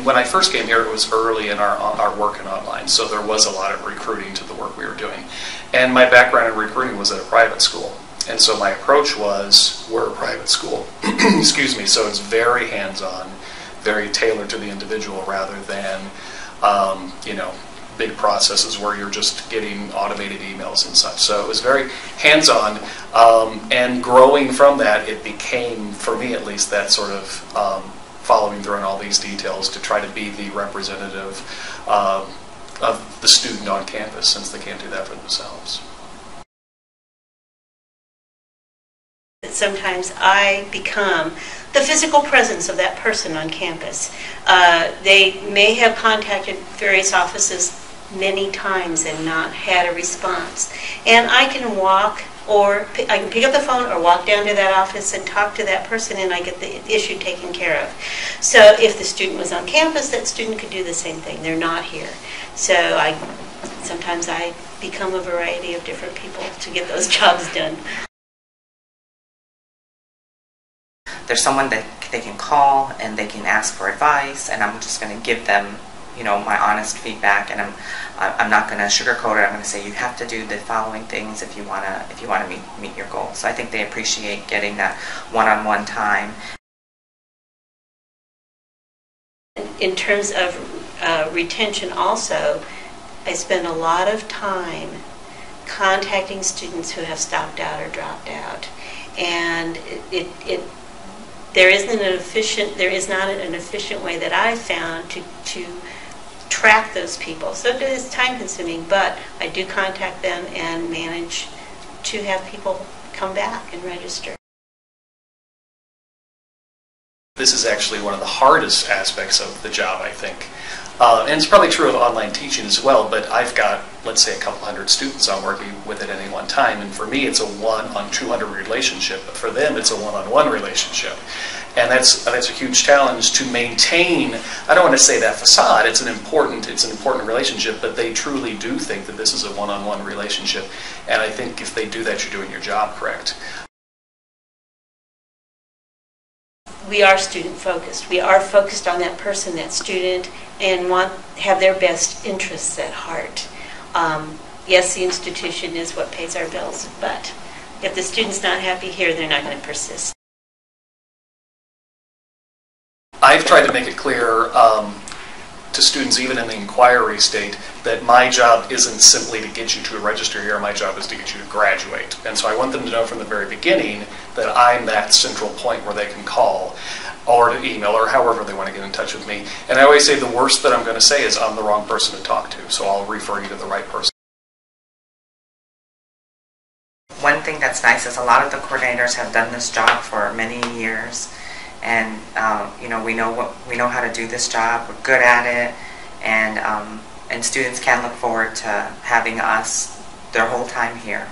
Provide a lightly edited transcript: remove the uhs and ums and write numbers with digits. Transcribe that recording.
When I first came here, it was early in our work in online, so there was a lot of recruiting to the work we were doing. And my background in recruiting was at a private school. And so my approach was, we're a private school, excuse me, so it's very hands-on, very tailored to the individual rather than, you know, big processes where you're just getting automated emails and such. So it was very hands-on, and growing from that, it became, for me at least, that sort of following through on all these details to try to be the representative of the student on campus, since they can't do that for themselves. Sometimes I become the physical presence of that person on campus. They may have contacted various offices many times and not had a response. And I can walk, or I can pick up the phone or walk down to that office and talk to that person, and I get the issue taken care of. So if the student was on campus, that student could do the same thing. They're not here. So sometimes I become a variety of different people to get those jobs done. There's someone that they can call and they can ask for advice, and I'm just going to give them, you know, my honest feedback, and I'm not going to sugarcoat it. I'm going to say you have to do the following things if you want to meet your goals. So I think they appreciate getting that one-on-one time. In terms of retention, also, I spend a lot of time contacting students who have stopped out or dropped out, and there is not an efficient way that I've found to track those people. So it is time consuming, but I do contact them and manage to have people come back and register. This is actually one of the hardest aspects of the job, I think. And it's probably true of online teaching as well, but I've got, let's say, a couple hundred students I'm working with at any one time, and for me it's a 1-on-200 relationship, but for them it's a 1-on-1 relationship. And that's a huge challenge to maintain. I don't want to say that facade, it's an important relationship, but they truly do think that this is a 1-on-1 relationship, and I think if they do that, you're doing your job correct. We are student focused. We are focused on that person, that student, and have their best interests at heart. Yes, the institution is what pays our bills, but if the student's not happy here, they're not going to persist. I've tried to make it clear to students, even in the inquiry state, that my job isn't simply to get you to register here. My job is to get you to graduate. And so I want them to know from the very beginning that I'm that central point where they can call or to email or however they want to get in touch with me. And I always say the worst that I'm going to say is I'm the wrong person to talk to, so I'll refer you to the right person. One thing that's nice is a lot of the coordinators have done this job for many years, and you know, we know how to do this job. We're good at it, and students can look forward to having us their whole time here.